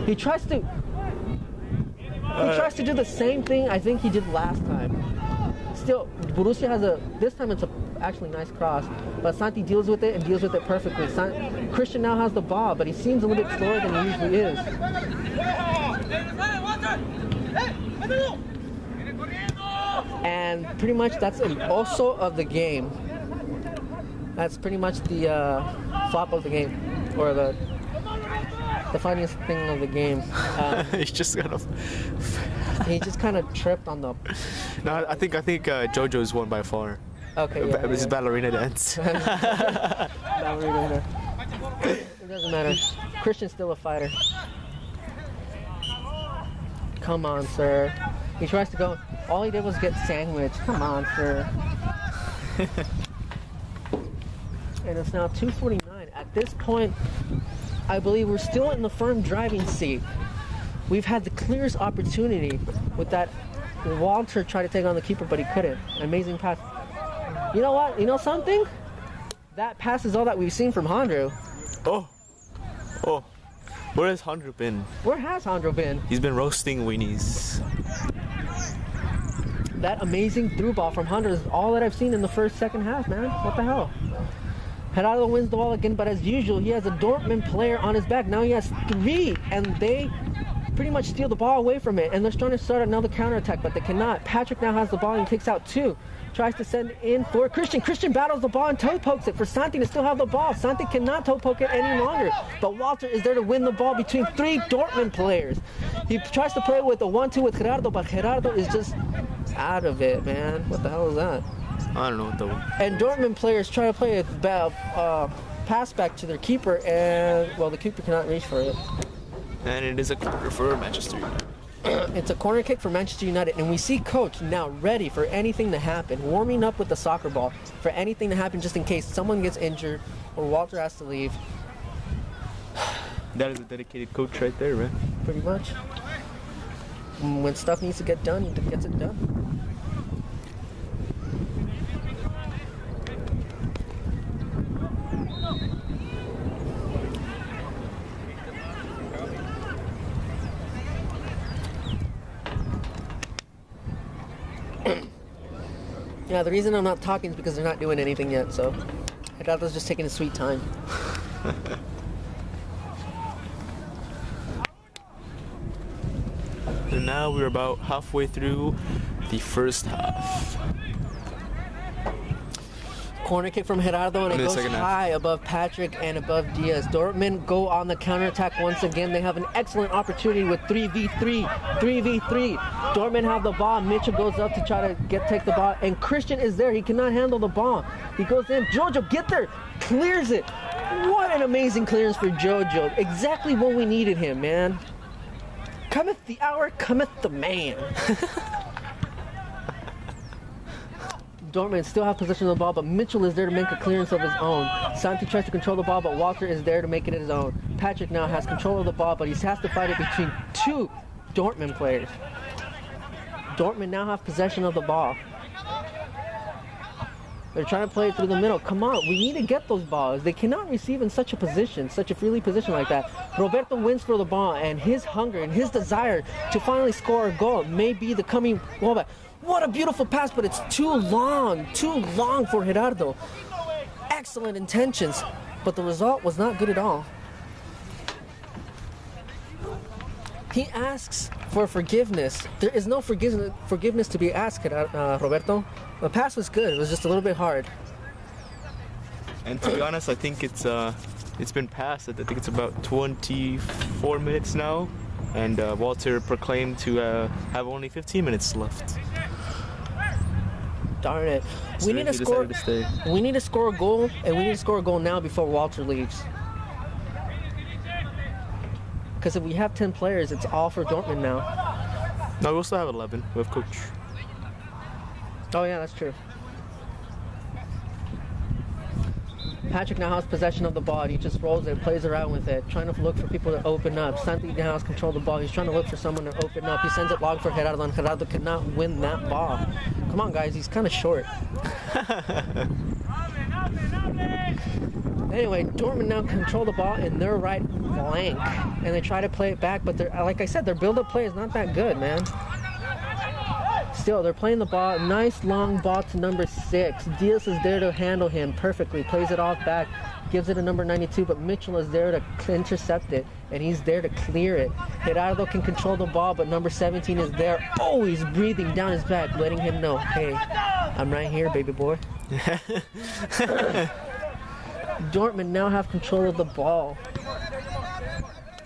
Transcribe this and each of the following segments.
He tries to do the same thing I think he did last time. Still, Borussia has this time it's actually nice cross, but Santi deals with it and deals with it perfectly. Christian now has the ball, but he seems a little bit slower than he usually is. And pretty much that's also of the game. That's pretty much the flop of the game, or the funniest thing of the game. He's just kind of. He just kind of tripped on the. No, I think JoJo's won by far. Okay, yeah. It's ballerina dance. Ballerina. It doesn't matter. Christian's still a fighter. Come on, sir. He tries to go. All he did was get sandwiched. Come on, sir. And it's now 2:49. At this point, I believe we're still in the firm driving seat. We've had the clearest opportunity with that Walter tried to take on the keeper, but he couldn't. Amazing pass. You know what? You know something? That pass is all that we've seen from Jandro. Oh. Where has Jandro been? Where has Jandro been? He's been roasting weenies. That amazing through ball from Jandro is all that I've seen in the second half, man. What the hell? Gerardo wins the ball again, but as usual, he has a Dortmund player on his back. Now he has 3, and they pretty much steal the ball away from it, and they're trying to start another counterattack, but they cannot. Patrick now has the ball and kicks out 2. Tries to send in for Christian. Christian battles the ball and toe pokes it for Santi to still have the ball. Santi cannot toe poke it any longer, but Walter is there to win the ball between 3 Dortmund players. He tries to play with a 1-2 with Gerardo, but Gerardo is just out of it, man. What the hell is that? I don't know what the. And Dortmund players try to play a pass back to their keeper, and well, the keeper cannot reach for it. And it is a corner for Manchester United. It's a corner kick for Manchester United, and we see coach now ready for anything to happen, warming up with the soccer ball for anything to happen just in case someone gets injured or Walter has to leave. That is a dedicated coach right there, man. Pretty much. When stuff needs to get done, he gets it done. Yeah, the reason I'm not talking is because they're not doing anything yet, so I thought was just taking a sweet time. And now we're about halfway through the first half. Corner kick from Gerardo, and it goes high above Patrick and above Diaz. Dortmund go on the counterattack once again. They have an excellent opportunity with 3v3. Dortmund have the ball. Mitchell goes up to try to take the ball, and Christian is there. He cannot handle the ball. He goes in. Jojo, get there. Clears it. What an amazing clearance for Jojo. Exactly what we needed him, man. Cometh the hour, cometh the man. Dortmund still have possession of the ball, but Mitchell is there to make a clearance of his own. Santi tries to control the ball, but Walter is there to make it his own. Patrick now has control of the ball, but he has to fight it between 2 Dortmund players. Dortmund now have possession of the ball. They're trying to play it through the middle. Come on, we need to get those balls. They cannot receive in such a position, such a freely position like that. Roberto wins for the ball, and his hunger and his desire to finally score a goal may be the coming goal back. What a beautiful pass, but it's too long for Gerardo. Excellent intentions, but the result was not good at all. He asks for forgiveness. There is no forgiveness to be asked, Roberto. The pass was good. It was just a little bit hard. And to be honest, I think it's been passed. I think it's about 24 minutes now, and Walter proclaimed to have only 15 minutes left. Darn it. We need to score. We need to score a goal, and we need to score a goal now before Walter leaves. Because if we have 10 players, it's all for Dortmund now. No, we also have 11. We have coach. Oh yeah, that's true. Patrick now has possession of the ball. He just rolls it, plays around with it, trying to look for people to open up. Santi now has control of the ball. He's trying to look for someone to open up. He sends it long for Gerardo, and Gerardo cannot win that ball. Come on, guys. He's kind of short. Anyway, Dortmund now control the ball in their right flank, and they try to play it back, but like I said, their build-up play is not that good, man. Still, they're playing the ball. Nice long ball to number 6. Diaz is there to handle him perfectly. Plays it off back. Gives it to number 92, but Mitchell is there to intercept it, and he's there to clear it. Gerardo can control the ball, but number 17 is there. Oh, he's breathing down his back, letting him know, hey, I'm right here, baby boy. Dortmund now have control of the ball.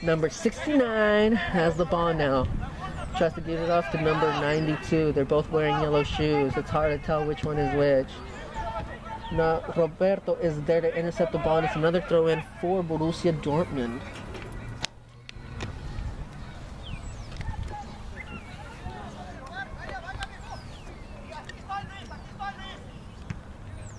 Number 69 has the ball now. Tries to give it off to number 92. They're both wearing yellow shoes. It's hard to tell which one is which. Now, Roberto is there to intercept the ball, and it's another throw-in for Borussia Dortmund.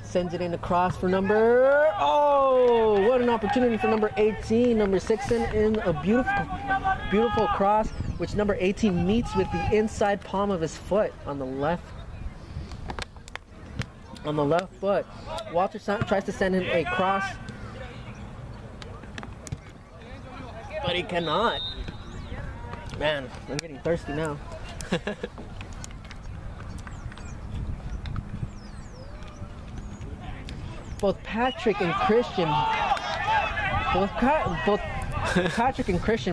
Sends it in across for number... Oh, what an opportunity for number 18. Number 6 in a beautiful cross, which number 18 meets with the inside palm of his foot on the left foot. Walter tries to send him a cross, but he cannot. Man, I'm getting thirsty now. Both Patrick and Christian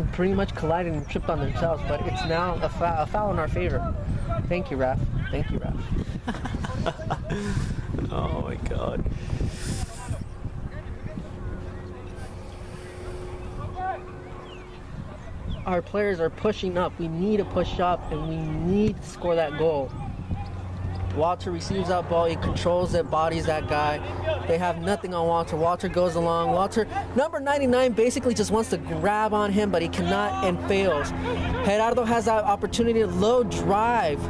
pretty much collided and tripped on themselves, but it's now a foul in our favor. Thank you, ref. Thank you, ref. Oh my God. Our players are pushing up. We need to push up, and we need to score that goal. Walter receives that ball. He controls it, bodies that guy. They have nothing on Walter. Walter goes along. Walter, number 99, basically just wants to grab on him, but he cannot and fails. Gerardo has that opportunity to low drive.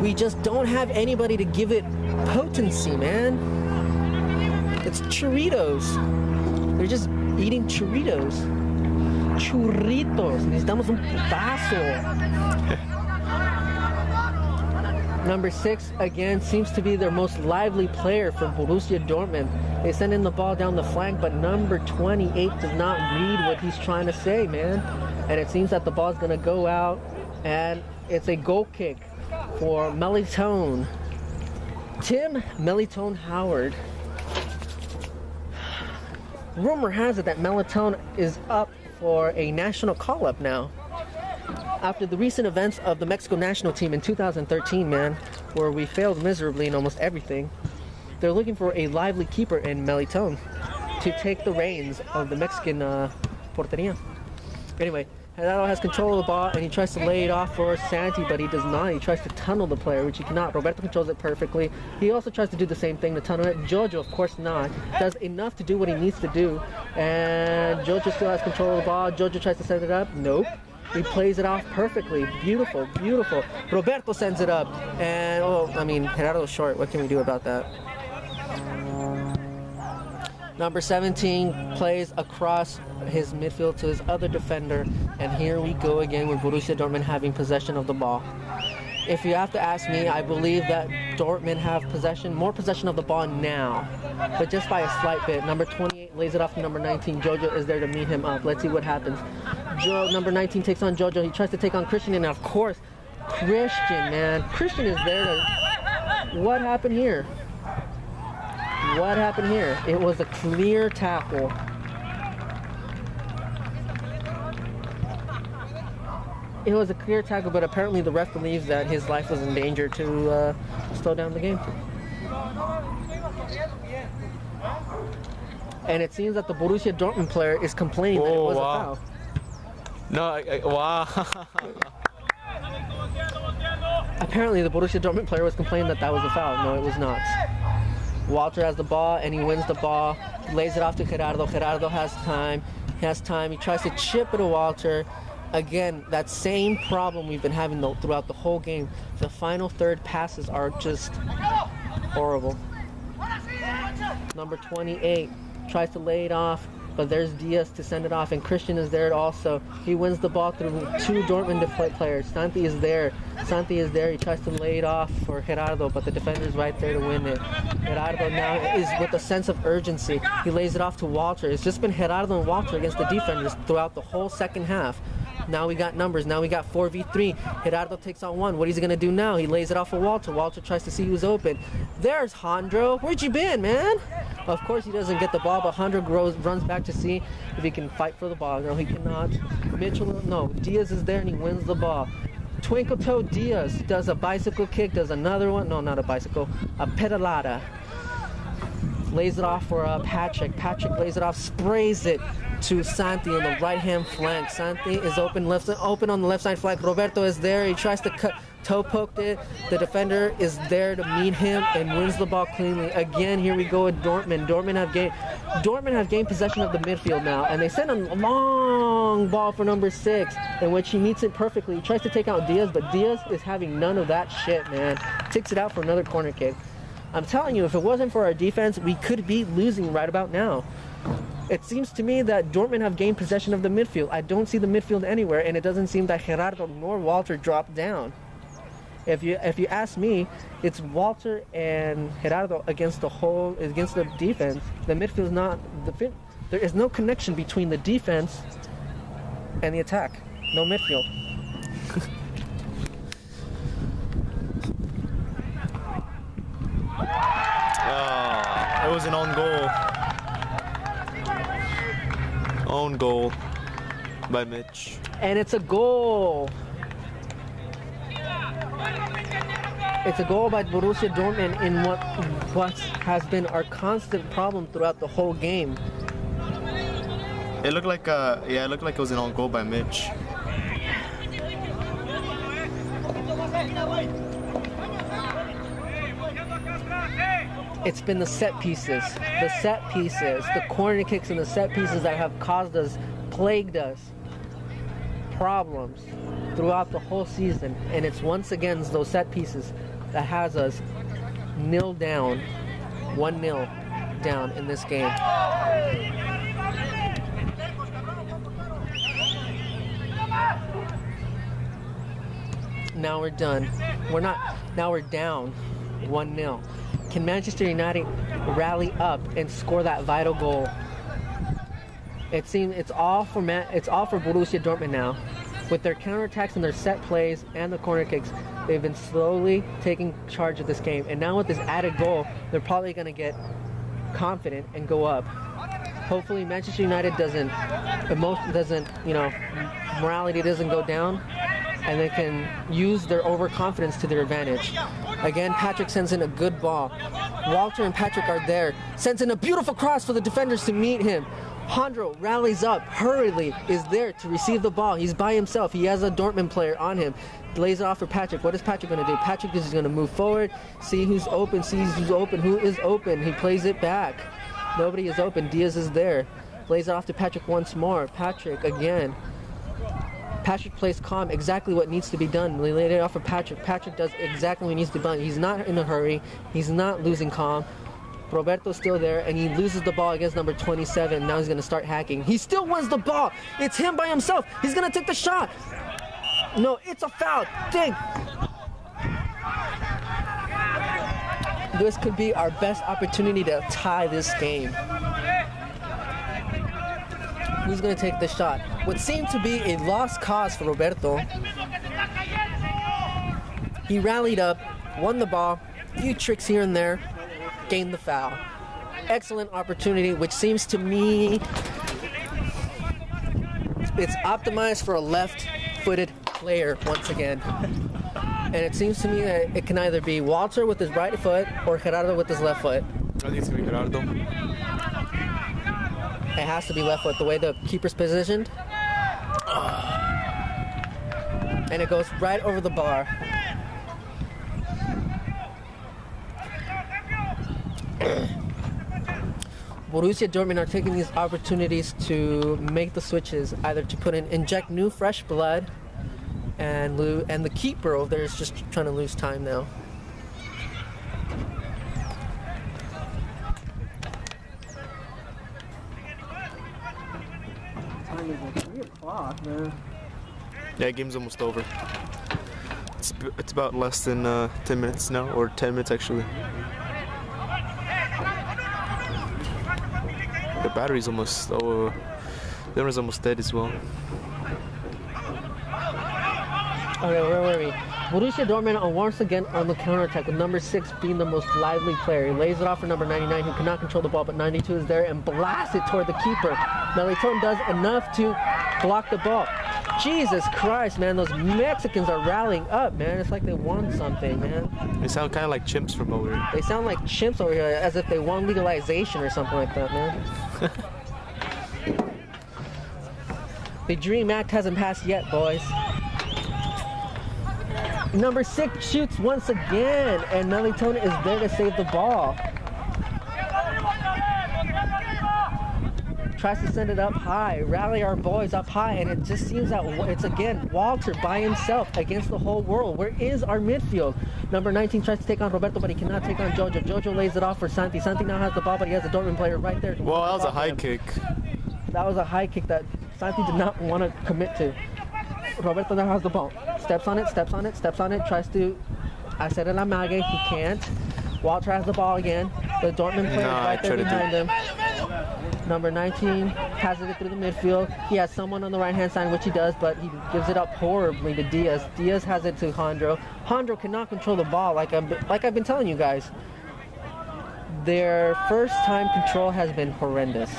We just don't have anybody to give it potency, man. It's churritos. They're just eating churritos. Churritos. Necesitamos un putazo. Number 6, again, seems to be their most lively player for Borussia Dortmund. They send in the ball down the flank, but number 28 does not read what he's trying to say, man. And it seems that the ball's going to go out, and it's a goal kick for Melitone. Tim Melitone Howard. Rumor has it that Melitone is up for a national call-up now. After the recent events of the Mexico national team in 2013, man, where we failed miserably in almost everything, they're looking for a lively keeper in Melitone to take the reins of the Mexican porteria. Anyway, Gerardo has control of the ball, and he tries to lay it off for Santi, but he does not. He tries to tunnel the player, which he cannot. Roberto controls it perfectly. He also tries to do the same thing to tunnel it. Jojo, of course not, does enough to do what he needs to do, and Jojo still has control of the ball. Jojo tries to set it up. Nope. He plays it off perfectly. Beautiful, beautiful. Roberto sends it up. And, oh, I mean, Gerardo's short. What can we do about that? Number 17 plays across his midfield to his other defender. And here we go again with Borussia Dortmund having possession of the ball. If you have to ask me, I believe that Dortmund have more possession of the ball now, but just by a slight bit. Number 28 lays it off to number 19. Jojo is there to meet him up. Let's see what happens. Number 19 takes on Jojo. He tries to take on Christian, and of course, Christian, man. Christian is there to... What happened here? What happened here? It was a clear tackle. It was a clear tackle, but apparently the ref believes that his life was in danger to slow down the game. And it seems that the Borussia Dortmund player is complaining that it was a foul. No, wow. Apparently the Borussia Dortmund player was complaining that was a foul. No, it was not. Walter has the ball, and he wins the ball. Lays it off to Gerardo. Gerardo has time. He tries to chip it to Walter. Again, that same problem we've been having throughout the whole game. The final third passes are just horrible. Number 28 tries to lay it off but there's Diaz to send it off, and Christian is there also. He wins the ball through two Dortmund players. Santi is there. He tries to lay it off for Gerardo, but the defender's right there to win it. Gerardo now is with a sense of urgency. He lays it off to Walter. It's just been Gerardo and Walter against the defenders throughout the whole second half. Now we got numbers. Now we got 4v3. Gerardo takes on one. What is he going to do now? He lays it off for Walter. Walter tries to see who's open. There's Jandro. Where'd you been, man? Of course he doesn't get the ball, but Jandro runs back to see if he can fight for the ball. No, he cannot. Diaz is there and he wins the ball. Twinkle Toe Diaz does a bicycle kick, does another one. No, not a bicycle. A pedalada. Lays it off for Patrick. Patrick lays it off, sprays it to Santi on the right-hand flank. Santi is open on the left side flank. Roberto is there. He tries to toe poked it. The defender is there to meet him and wins the ball cleanly. Again, here we go with Dortmund. Dortmund have gained possession of the midfield now, and they send a long ball for number 6, in which he meets it perfectly. He tries to take out Diaz, but Diaz is having none of that shit, man. Takes it out for another corner kick. I'm telling you, if it wasn't for our defense, we could be losing right about now. It seems to me that Dortmund have gained possession of the midfield. I don't see the midfield anywhere, and it doesn't seem that Gerardo nor Walter dropped down. If you ask me, it's Walter and Gerardo against the defense. The midfield is not there is no connection between the defense and the attack. No midfield. It was an own goal. Own goal by Mitch. And it's a goal. It's a goal by Borussia Dortmund in what has been our constant problem throughout the whole game. It looked like it was an own goal by Mitch. It's been the set pieces, the corner kicks and the set pieces that have plagued us problems throughout the whole season. And it's once again those set pieces that has us 1-0 down in this game. Now we're done. Now we're down 1-0. Can Manchester United rally up and score that vital goal? It seems it's all for Borussia Dortmund now. With their counterattacks and their set plays and the corner kicks, they've been slowly taking charge of this game. And now with this added goal, they're probably going to get confident and go up. Hopefully Manchester United morality doesn't go down, and they can use their overconfidence to their advantage. Again, Patrick sends in a good ball. Walter and Patrick are there. Sends in a beautiful cross for the defenders to meet him. Jandro rallies up, hurriedly is there to receive the ball. He's by himself. He has a Dortmund player on him. Lays it off for Patrick. What is Patrick going to do? Patrick is going to move forward, see who's open, who is open. He plays it back. Nobody is open. Diaz is there. Lays it off to Patrick once more. Patrick again. Patrick plays calm, exactly what needs to be done. We laid it off for Patrick. Patrick does exactly what needs to be done. He's not in a hurry. He's not losing calm. Roberto's still there, and he loses the ball against number 27. Now he's going to start hacking. He still wins the ball. It's him by himself. He's going to take the shot. No, it's a foul. Dang. This could be our best opportunity to tie this game. Who's going to take the shot? What seemed to be a lost cause for Roberto. He rallied up, won the ball, a few tricks here and there, gained the foul. Excellent opportunity, which seems to me it's optimized for a left-footed player once again. And it seems to me that it can either be Walter with his right foot or Gerardo with his left foot. I think it's going to be Gerardo. It has to be left foot, the way the keeper's positioned. And it goes right over the bar. Borussia Dortmund are taking these opportunities to make the switches, either to inject new fresh blood, and the keeper over there is just trying to lose time now. man. Yeah, game's almost over. It's about less than 10 minutes now, or 10 minutes actually. The battery's almost, the camera's almost dead as well. Okay, where were we? Borussia Dortmund are once again on the counterattack with number 6 being the most lively player. He lays it off for number 99 who cannot control the ball, but 92 is there and blasts it toward the keeper. Melitón does enough to block the ball. Jesus Christ, man, those Mexicans are rallying up, man. It's like they won something, man. They sound kind of like chimps from over here. They sound like chimps over here, as if they won legalization or something like that, man. The dream act hasn't passed yet, boys. Number 6 shoots once again, and Melitón is there to save the ball. Tries to send it up high, rally our boys up high, and it just seems that it's again Walter by himself against the whole world. Where is our midfield? Number 19 tries to take on Roberto, but he cannot take on Jojo. Jojo lays it off for Santi. Santi now has the ball, but he has a Dortmund player right there. Well, that was a high kick. That was a high kick that Santi did not want to commit to. Roberto now has the ball. Steps on it, steps on it, steps on it. Tries to hacer el amague. He can't. Walter has the ball again. The Dortmund player right there behind him. Number 19 passes it through the midfield. He has someone on the right-hand side, which he does, but he gives it up horribly to Diaz. Diaz has it to Jandro. Jandro cannot control the ball, like I've been telling you guys. Their first-time control has been horrendous.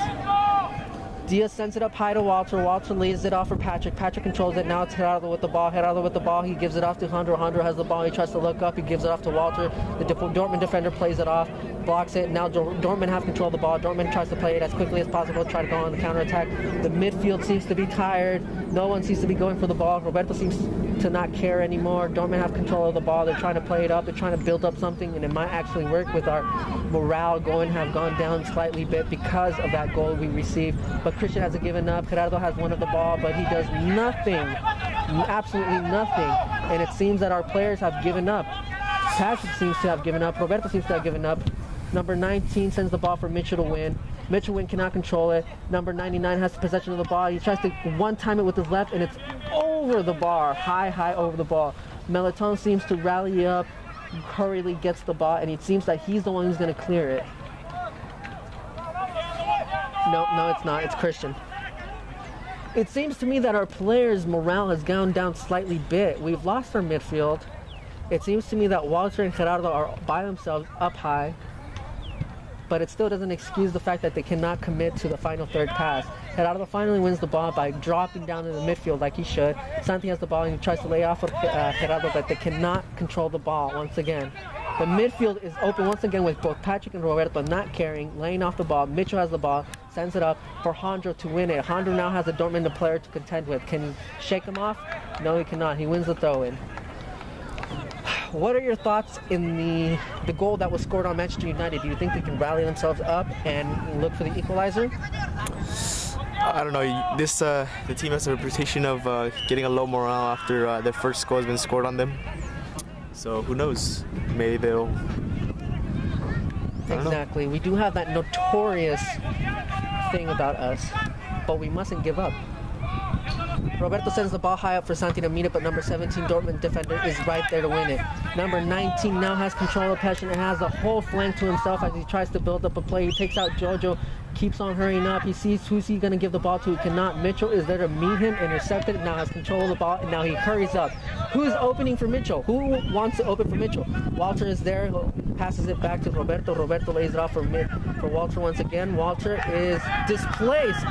Diaz sends it up high to Walter. Walter lays it off for Patrick. Patrick controls it. Now it's Gerardo with the ball. Gerardo with the ball. He gives it off to Jandro. Jandro has the ball. He tries to look up. He gives it off to Walter. The Dortmund defender plays it off, blocks it. Now Dortmund have control of the ball. Dortmund tries to play it as quickly as possible, try to go on the counterattack. The midfield seems to be tired. No one seems to be going for the ball. Roberto seems to not care anymore. Dortmund have control of the ball. They're trying to play it up. They're trying to build up something, and it might actually work with our morale have gone down slightly bit because of that goal we received. But Christian hasn't given up. Gerardo has one of the ball, but he does nothing, absolutely nothing. And it seems that our players have given up. Patrick seems to have given up. Roberto seems to have given up. Number 19 sends the ball for Mitchell to win. Mitchell win cannot control it. Number 99 has the possession of the ball. He tries to one-time it with his left, and it's over the bar, high over the ball. Melitón seems to rally up, hurriedly gets the ball, and it seems that he's the one who's going to clear it. No, it's not. It's Christian. It seems to me that our players' morale has gone down slightly bit. We've lost our midfield. It seems to me that Walter and Gerardo are by themselves up high, but it still doesn't excuse the fact that they cannot commit to the final third pass. Gerardo finally wins the ball by dropping down in the midfield like he should. Santi has the ball and he tries to lay off of Gerardo, but they cannot control the ball once again. The midfield is open once again with both Patrick and Roberto not carrying, laying off the ball. Mitchell has the ball, sends it up for Jandro to win it. Jandro now has a Dortmund player to contend with. Can he shake him off? No, he cannot. He wins the throw-in. What are your thoughts in the goal that was scored on Manchester United? Do you think they can rally themselves up and look for the equalizer? I don't know. The team has a reputation of getting a low morale after their first goal has been scored on them. So who knows? Maybe they'll. Exactly. We do have that notorious thing about us, but we mustn't give up. Roberto sends the ball high up for Santi to meet it, but number 17 Dortmund defender is right there to win it. Number 19 now has control of possession and has the whole flank to himself as he tries to build up a play. He takes out Jojo, keeps on hurrying up. He sees who's he going to give the ball to. He cannot. Mitchell is there to meet him, intercepted, now has control of the ball, and now he hurries up. Who's opening for Mitchell? Who wants to open for Mitchell? Walter is there, passes it back to Roberto. Roberto lays it off for Walter once again. Walter is displaced.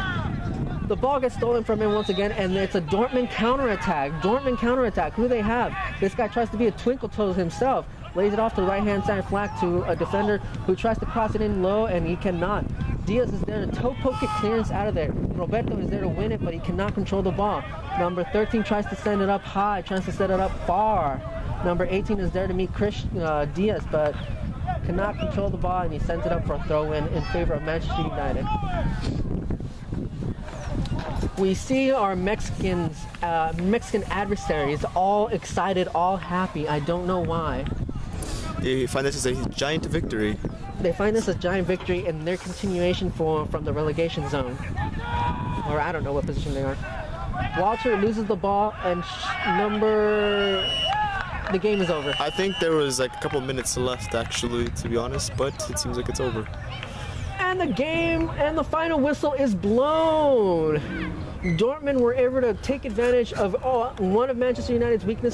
The ball gets stolen from him once again, and it's a Dortmund counterattack. Dortmund counterattack. Who do they have? This guy tries to be a twinkle toes himself. Lays it off the right-hand side flank to a defender who tries to cross it in low, and he cannot. Diaz is there to toe poke it clearance out of there. Roberto is there to win it, but he cannot control the ball. Number 13 tries to send it up high, tries to set it up far. Number 18 is there to meet Diaz, but cannot control the ball, and he sends it up for a throw-in in favor of Manchester United. We see our Mexican adversaries all excited, all happy. I don't know why. They find this as a giant victory. They find this a giant victory in their continuation from the relegation zone. Or I don't know what position they are. Walter loses the ball, and the game is over. I think there was like a couple minutes left, actually, to be honest, but it seems like it's over. And the game and the final whistle is blown. Dortmund were able to take advantage of one of Manchester United's weaknesses.